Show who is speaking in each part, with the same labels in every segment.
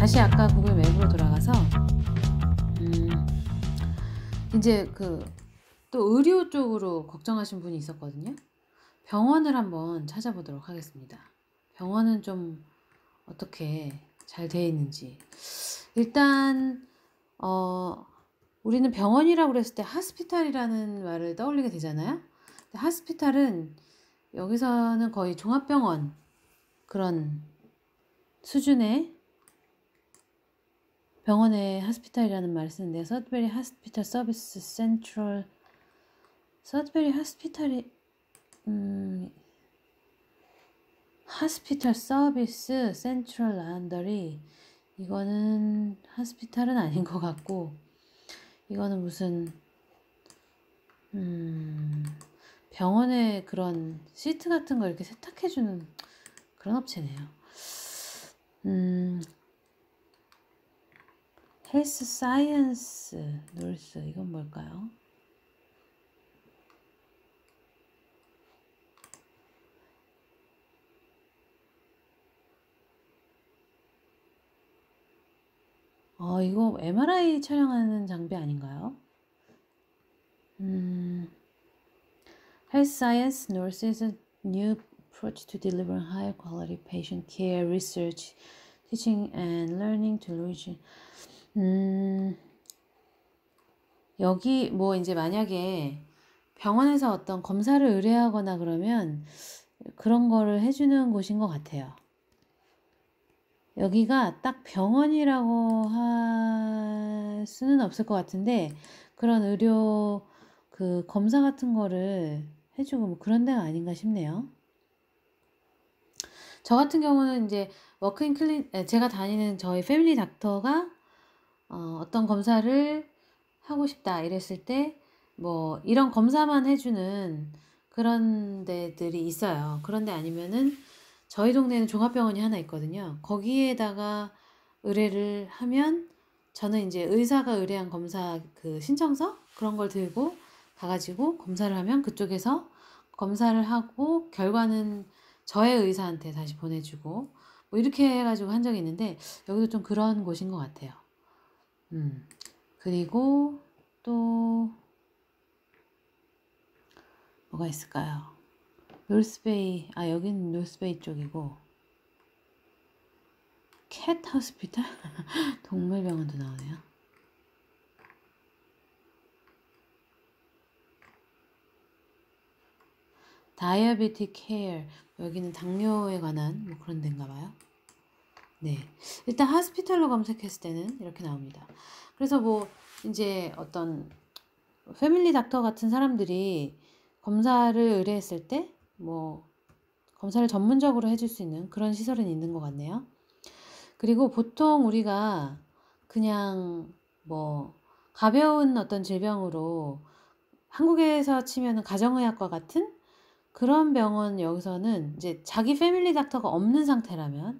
Speaker 1: 다시 아까 구글 맵으로 돌아가서 이제 또 의료 쪽으로 걱정하신 분이 있었거든요. 병원을 한번 찾아보도록 하겠습니다. 병원은 좀 어떻게 잘 되어 있는지. 일단 우리는 병원이라고 그랬을 때 하스피탈이라는 말을 떠올리게 되잖아요. 근데 하스피탈은 여기서는 거의 종합병원 그런 수준의 병원의 하스피탈이라는 말을 쓰는데, 서드베리 하스피탈 서비스 센트럴, 서드베리 하스피탈이 하스피탈 서비스 센트럴 라운더리, 이거는 하스피탈은 아닌 것 같고, 이거는 무슨 병원에 그런 시트 같은 거 이렇게 세탁해주는 그런 업체네요. 헬스 사이언스 놀스, 이건 뭘까요? 이거 MRI 촬영하는 장비 아닌가요? Health Science Nurse is a new approach to deliver high quality patient care, research, teaching and learning to reach. 여기 뭐 이제 만약에 병원에서 어떤 검사를 의뢰하거나 그러면 그런 거를 해주는 곳인 것 같아요. 여기가 딱 병원이라고 할 수는 없을 것 같은데, 그런 의료 검사 같은 거를 해주고 뭐 그런 데가 아닌가 싶네요. 저 같은 경우는 이제 워크인 제가 다니는 저희 패밀리 닥터가 어떤 검사를 하고 싶다 이랬을 때 뭐 이런 검사만 해주는 그런 데들이 있어요. 그런데 아니면은 저희 동네에는 종합병원이 하나 있거든요. 거기에다가 의뢰를 하면 저는 이제 의사가 의뢰한 검사 신청서 그런 걸 들고 가가지고 검사를 하면 그쪽에서 검사를 하고 결과는 저의 의사한테 다시 보내주고 뭐 이렇게 해가지고 한 적이 있는데, 여기도 좀 그런 곳인 것 같아요. 그리고 또 뭐가 있을까요? 노스베이, 여기는 노스베이 쪽이고, 캣 호스피탈? 동물병원도 나오네요. 다이어베틱 케어, 여기는 당뇨에 관한 뭐 그런 데인가 봐요. 네, 일단 하스피탈로 검색했을 때는 이렇게 나옵니다. 그래서 뭐 이제 어떤 패밀리 닥터 같은 사람들이 검사를 의뢰했을 때 뭐 검사를 전문적으로 해줄 수 있는 그런 시설은 있는 것 같네요. 그리고 보통 우리가 그냥 뭐 가벼운 어떤 질병으로 한국에서 치면은 가정의학과 같은 그런 병원, 여기서는 이제 자기 패밀리 닥터가 없는 상태라면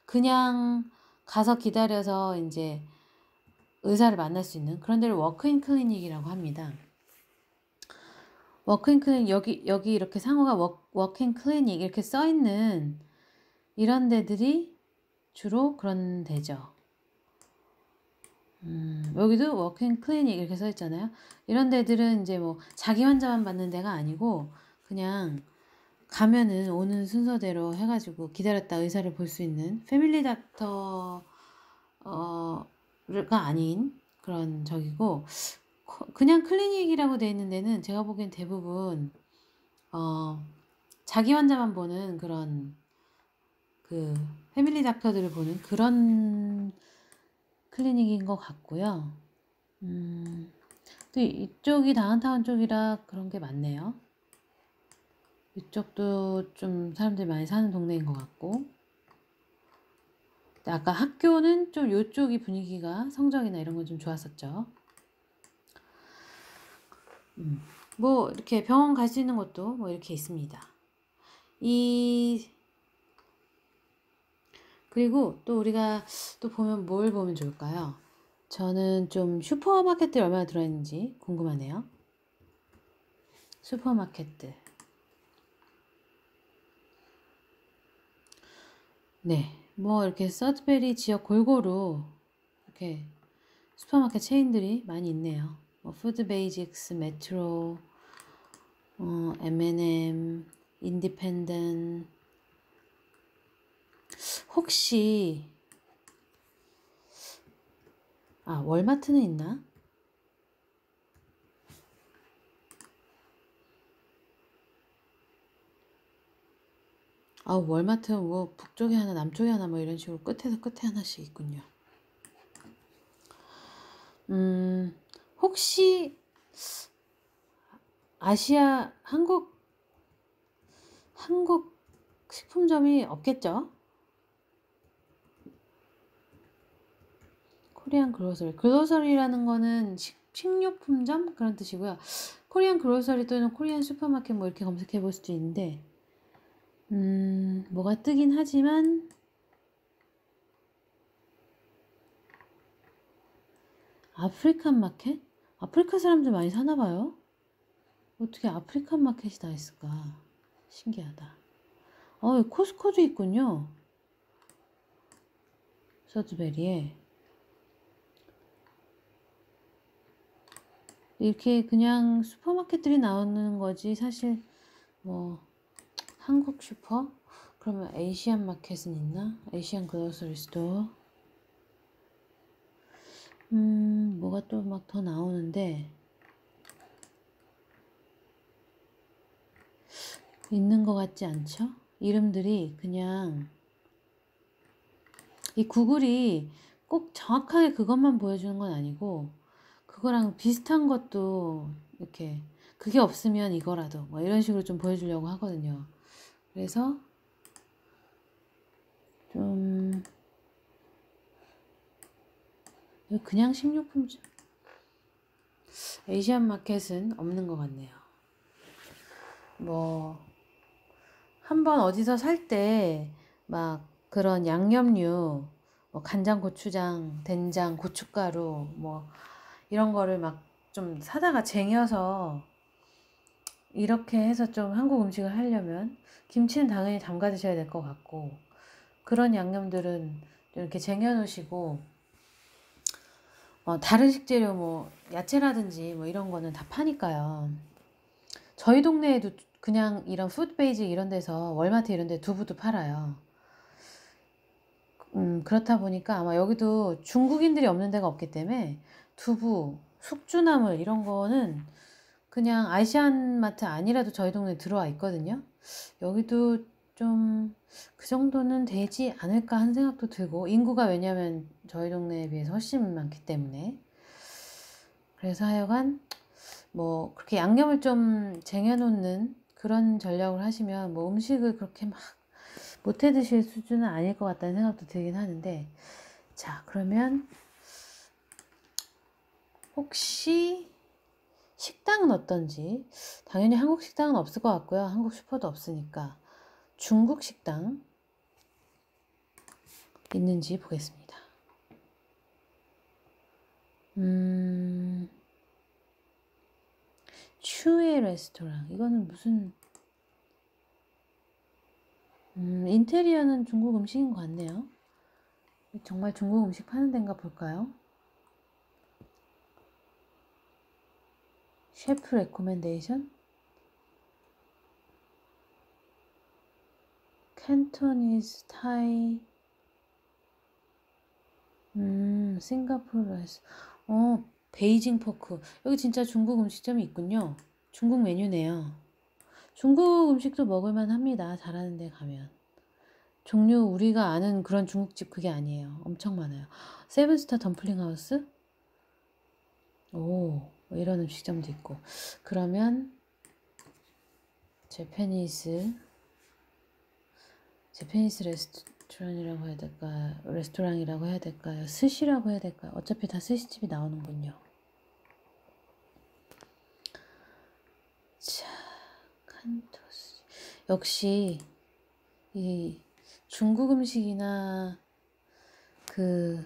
Speaker 1: 그냥 가서 기다려서 이제 의사를 만날 수 있는 그런 데를 워크인 클리닉이라고 합니다. 워크인 클리닉, 여기 이렇게 상호가 워크인 클리닉 이렇게 써 있는 이런 데들이 주로 그런 데죠. 여기도 워크인 클리닉 이렇게 써 있잖아요. 이런 데들은 이제 뭐 자기 환자만 받는 데가 아니고 그냥 가면은 오는 순서대로 해가지고 기다렸다 의사를 볼 수 있는 패밀리 닥터가 아닌 그런 적이고, 그냥 클리닉이라고 돼 있는 데는 제가 보기엔 대부분 자기 환자만 보는 그런 패밀리 닥터들을 보는 그런 클리닉인 것 같고요. 또 이쪽이 다운타운 쪽이라 그런 게 많네요. 이쪽도 좀 사람들이 많이 사는 동네인 것 같고, 아까 학교는 좀 이쪽이 분위기가 성적이나 이런 건 좀 좋았었죠. 뭐 이렇게 병원 갈 수 있는 것도 뭐 이렇게 있습니다. 그리고 또 우리가 또 보면 뭘 보면 좋을까요? 저는 좀 슈퍼마켓들 얼마나 들어있는지 궁금하네요. 슈퍼마켓들. 네, 뭐 이렇게 서드베리 지역 골고루 이렇게 슈퍼마켓 체인들이 많이 있네요. 뭐 푸드 베이직스, 메트로, M&M, 인디펜던. 혹시 월마트는 있나? 월마트는 뭐 북쪽에 하나 남쪽에 하나 뭐 이런 식으로 끝에서 끝에 하나씩 있군요. 혹시 아시아 한국 식품점이 없겠죠? 코리안 글로서리라는 거는 식료품점 그런 뜻이고요. 코리안 글로서리 또는 코리안 슈퍼마켓 뭐 이렇게 검색해 볼 수도 있는데 뭐가 뜨긴 하지만 아프리칸 마켓? 아프리카 사람들 많이 사나 봐요. 어떻게 아프리칸 마켓이 다 있을까? 신기하다. 코스코도 있군요. 서드베리에. 이렇게 그냥 슈퍼마켓들이 나오는 거지 사실 뭐 한국 슈퍼? 그러면 에이시안 마켓은 있나? 에이시안 글로서리 스토어. 뭐가 또 막 더 나오는데 있는 것 같지 않죠? 이름들이 그냥 이 구글이 꼭 정확하게 그것만 보여주는 건 아니고 그거랑 비슷한 것도 이렇게 그게 없으면 이거라도 뭐 이런 식으로 좀 보여주려고 하거든요. 그래서 좀 그냥 식료품 에이시안 마켓은 없는 것 같네요. 뭐 한번 어디서 살 때 막 그런 양념류 뭐 간장, 고추장, 된장, 고춧가루 뭐 이런 거를 막 좀 사다가 쟁여서 이렇게 해서 좀 한국 음식을 하려면 김치는 당연히 담가 드셔야 될 것 같고 그런 양념들은 이렇게 쟁여 놓으시고 다른 식재료 뭐 야채라든지 뭐 이런 거는 다 파니까요. 저희 동네에도 그냥 이런 푸드 베이직 이런 데서 월마트 이런 데 두부도 팔아요. 그렇다 보니까 아마 여기도 중국인들이 없는 데가 없기 때문에 두부, 숙주나물 이런 거는 그냥 아시안 마트 아니라도 저희 동네에 들어와 있거든요. 여기도 좀 그 정도는 되지 않을까 하는 생각도 들고 인구가 왜냐면 저희 동네에 비해서 훨씬 많기 때문에 그래서 하여간 뭐 그렇게 양념을 좀 쟁여놓는 그런 전략을 하시면 뭐 음식을 그렇게 막 못해 드실 수준은 아닐 것 같다는 생각도 들긴 하는데 자 그러면 혹시 식당은 어떤지 당연히 한국 식당은 없을 것 같고요. 한국 슈퍼도 없으니까 중국 식당 있는지 보겠습니다. 추의 레스토랑 이거는 무슨 인테리어는 중국 음식인 것 같네요. 정말 중국 음식 파는 데인가 볼까요? 셰프 레코멘데이션 캔토니즈 타이 싱가포르 라이스 베이징 포크 여기 진짜 중국 음식점이 있군요. 중국 메뉴네요. 중국 음식도 먹을만 합니다. 잘하는 데 가면 종류 우리가 아는 그런 중국집 그게 아니에요. 엄청 많아요. 세븐스타 덤플링 하우스 뭐 이런 음식점도 있고 그러면 제페니스 레스토랑이라고 해야 될까요? 레스토랑이라고 해야 될까요? 스시라고 해야 될까요? 어차피 다 스시집이 나오는군요. 자, 칸토스. 역시 이 중국 음식이나 그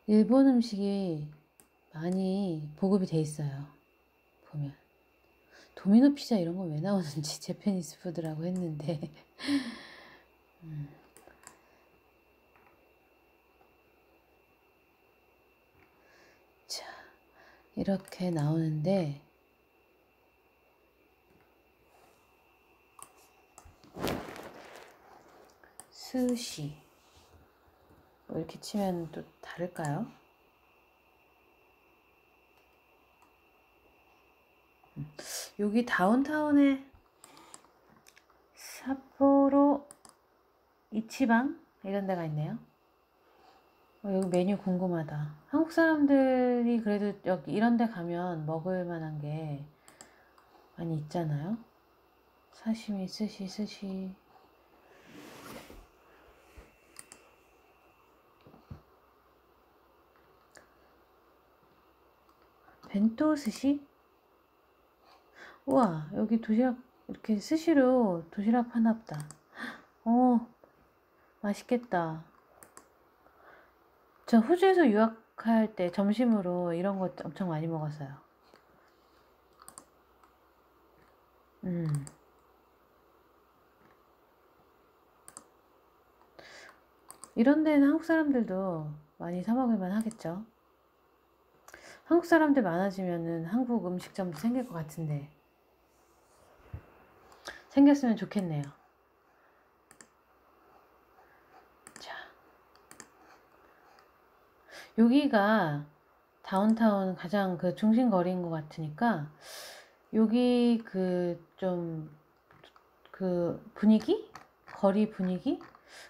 Speaker 1: 일본 음식이 많이 보급이 돼 있어요. 보면 도미노 피자 이런 건 왜 나오는지 제페니스 푸드라고 했는데 이렇게 나오는데 스시 뭐 이렇게 치면 또 다를까요? 여기 다운타운에 삿포로 이치방 이런 데가 있네요. 여기 메뉴 궁금하다. 한국 사람들이 그래도 여기 이런 데 가면 먹을 만한 게 많이 있잖아요. 사시미, 스시. 벤토 스시? 우와, 여기 도시락, 이렇게 스시로 도시락 하나 보다. 맛있겠다. 저 호주에서 유학할 때 점심으로 이런 거 엄청 많이 먹었어요. 이런 데는 한국 사람들도 많이 사 먹을만 하겠죠. 한국 사람들 많아지면은 한국 음식점도 생길 것 같은데 생겼으면 좋겠네요. 자, 여기가 다운타운 가장 그 중심 거리인 것 같으니까 여기 그 좀 그 분위기? 거리 분위기?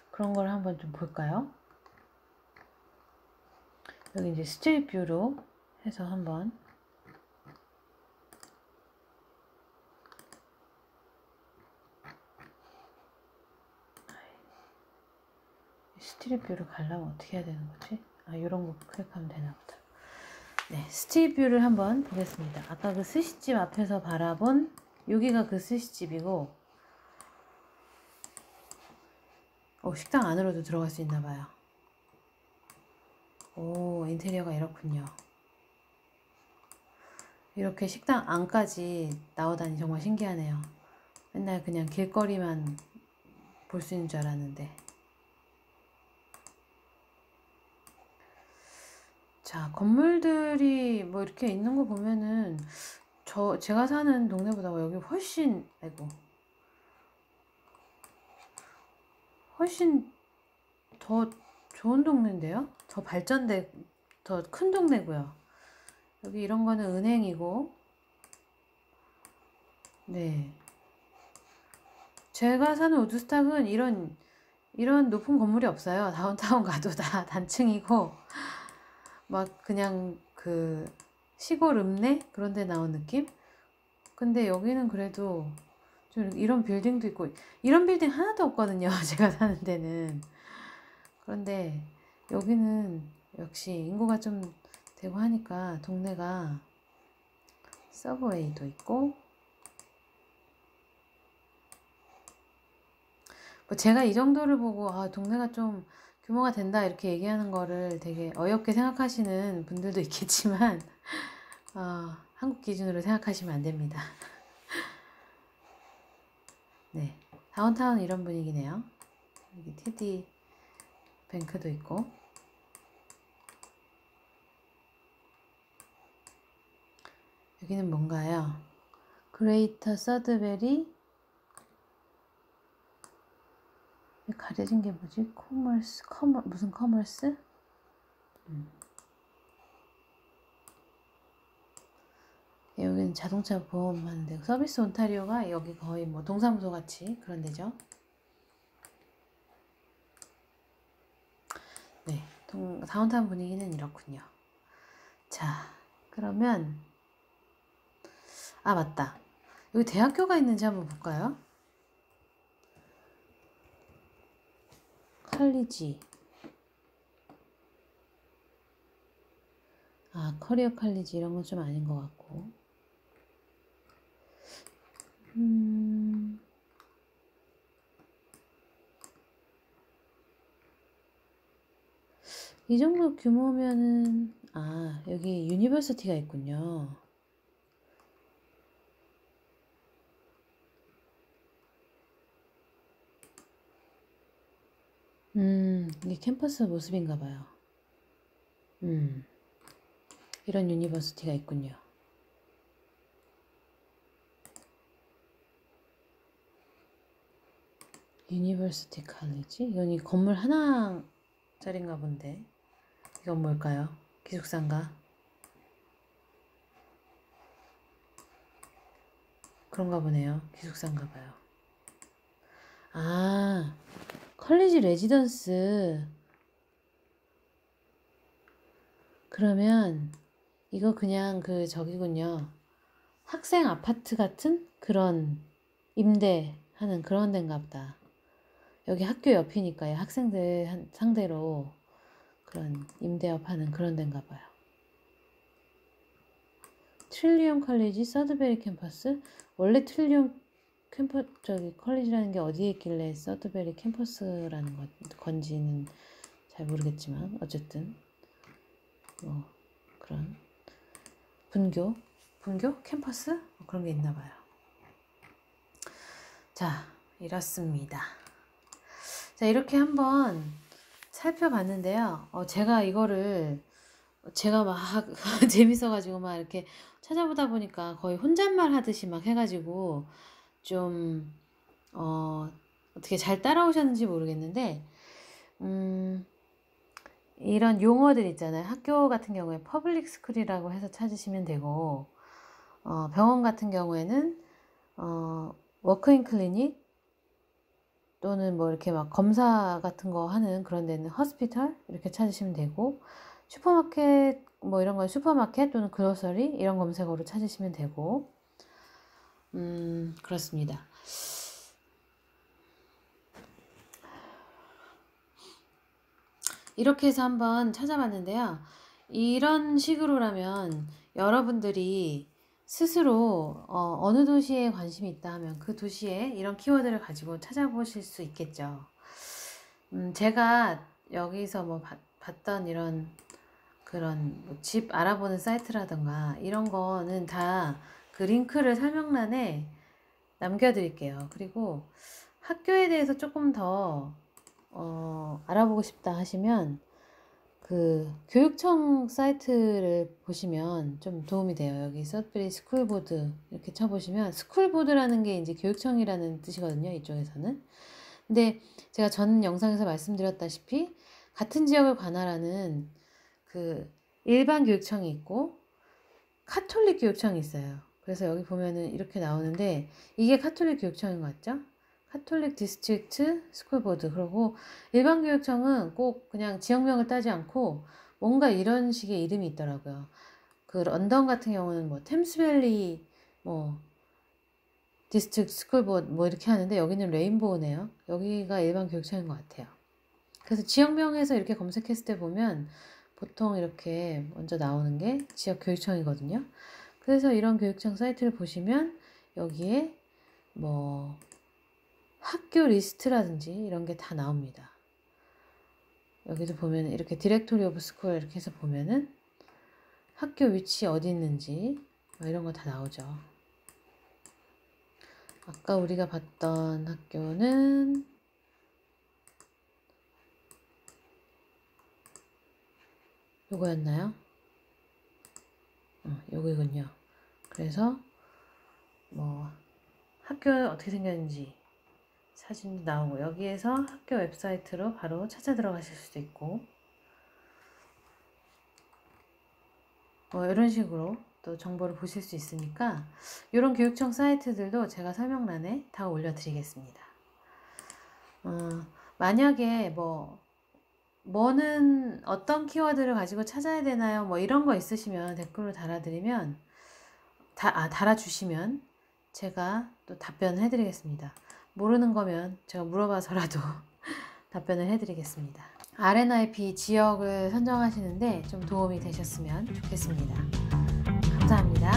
Speaker 1: 그런 걸 한번 좀 볼까요? 여기 이제 스트릿 뷰로 해서 한번 스트릿 뷰를 가려면 어떻게 해야 되는 거지? 아, 이런 거 클릭하면 되나 보다. 네, 스트릿 뷰를 한번 보겠습니다. 아까 그 스시집 앞에서 바라본 여기가 그 스시집이고 식당 안으로도 들어갈 수 있나 봐요. 오, 인테리어가 이렇군요. 이렇게 식당 안까지 나오다니 정말 신기하네요. 맨날 그냥 길거리만 볼 수 있는 줄 알았는데. 자, 건물들이 뭐 이렇게 있는 거 보면은 제가 사는 동네보다 여기 훨씬 더 좋은 동네인데요? 더 큰 동네고요. 여기 이런 거는 은행이고, 네. 제가 사는 우드스탁은 이런 높은 건물이 없어요. 다운타운 가도 다 단층이고, 막 그냥 그 시골 읍내? 그런 데 나온 느낌? 근데 여기는 그래도 좀 이런 빌딩도 있고, 이런 빌딩 하나도 없거든요. 제가 사는 데는. 그런데 여기는 역시 인구가 좀 되고 하니까 동네가 서브웨이도 있고, 뭐 제가 이 정도를 보고 동네가 좀 규모가 된다 이렇게 얘기하는 거를 되게 어이없게 생각하시는 분들도 있겠지만 한국 기준으로 생각하시면 안 됩니다. 네, 다운타운 이런 분위기네요. 여기 테디 뱅크도 있고, 여기는 뭔가요? 그레이터 서드베리. 가려진 게 뭐지? 무슨 커머스? 여기는 자동차 보험 하는 데, 서비스 온타리오가 여기 거의 뭐 동사무소 같이 그런 데죠. 네, 다운타운 분위기는 이렇군요. 자, 그러면 맞다. 여기 대학교가 있는지 한번 볼까요? 칼리지. 커리어 칼리지 이런 건 좀 아닌 것 같고. 이 정도 규모면은 여기 유니버시티가 있군요. 이게 캠퍼스 모습인가 봐요. 이런 유니버시티가 있군요. 유니버시티 칼리지? 이건 이 건물 하나짜리인가 본데. 이건 뭘까요? 기숙사인가? 그런가 보네요. 기숙사인가 봐요. 아, 컬리지 레지던스. 그러면 이거 그냥 그 저기군요. 학생 아파트 같은 그런 임대하는 그런 데인가 보다. 여기 학교 옆이니까요. 학생들 상대로 그런 임대업 하는 그런 데인가 봐요. 트릴리움 컬리지 서드베리 캠퍼스? 원래 트릴리움 저기 컬리지라는 게 어디에 있길래 서드베리 캠퍼스라는 건지는 잘 모르겠지만 어쨌든 뭐 그런 분교 캠퍼스 뭐 그런 게 있나 봐요. 자, 이렇습니다. 자, 이렇게 한번 살펴봤는데요. 제가 이거를 제가 막 재밌어가지고 막 이렇게 찾아보다 보니까 거의 혼잣말 하듯이 막 해가지고 좀 어떻게 잘 따라오셨는지 모르겠는데 이런 용어들 있잖아요. 학교 같은 경우에 퍼블릭 스쿨이라고 해서 찾으시면 되고 병원 같은 경우에는 워크인 클리닉 또는 뭐 이렇게 막 검사 같은 거 하는 그런 데는 허스피털 이렇게 찾으시면 되고 슈퍼마켓 뭐 이런 건 슈퍼마켓 또는 그로서리 이런 검색어로 찾으시면 되고 그렇습니다. 이렇게 해서 한번 찾아봤는데요. 이런 식으로라면 여러분들이 스스로 어느 도시에 관심이 있다 하면 그 도시에 이런 키워드를 가지고 찾아보실 수 있겠죠. 제가 여기서 뭐 봤던 이런 그런 뭐 집 알아보는 사이트라던가 이런 거는 다 그 링크를 설명란에 남겨드릴게요. 그리고 학교에 대해서 조금 더 알아보고 싶다 하시면 그 교육청 사이트를 보시면 좀 도움이 돼요. 여기 서드베리 스쿨보드 이렇게 쳐보시면 스쿨보드라는 게 이제 교육청이라는 뜻이거든요. 이쪽에서는. 근데 제가 전 영상에서 말씀드렸다시피 같은 지역을 관할하는 그 일반 교육청이 있고 카톨릭 교육청이 있어요. 그래서 여기 보면은 이렇게 나오는데 이게 카톨릭 교육청인 것 같죠? 카톨릭 디스트릭트 스쿨보드. 그리고 일반 교육청은 꼭 그냥 지역명을 따지 않고 뭔가 이런 식의 이름이 있더라고요. 그 런던 같은 경우는 뭐 템스밸리 뭐 디스트릭트 스쿨보드 뭐 이렇게 하는데 여기는 레인보우네요. 여기가 일반 교육청인 것 같아요. 그래서 지역명에서 이렇게 검색했을 때 보면 보통 이렇게 먼저 나오는 게 지역 교육청이거든요. 그래서 이런 교육청 사이트를 보시면 여기에 뭐 학교 리스트라든지 이런 게 다 나옵니다. 여기도 보면 이렇게 디렉토리 오브 스쿨 이렇게 해서 보면은 학교 위치 어디 있는지 이런 거 다 나오죠. 아까 우리가 봤던 학교는 요거였나요? 요거군요. 그래서 뭐 학교 어떻게 생겼는지 사진도 나오고 여기에서 학교 웹사이트로 바로 찾아 들어가실 수도 있고 뭐 이런 식으로 또 정보를 보실 수 있으니까 이런 교육청 사이트들도 제가 설명란에 다 올려드리겠습니다. 만약에 뭐는 어떤 키워드를 가지고 찾아야 되나요? 뭐 이런 거 있으시면 댓글로 달아주시면 제가 또 답변을 해드리겠습니다. 모르는 거면 제가 물어봐서라도 답변을 해드리겠습니다. RNIP 지역을 선정하시는데 좀 도움이 되셨으면 좋겠습니다. 감사합니다.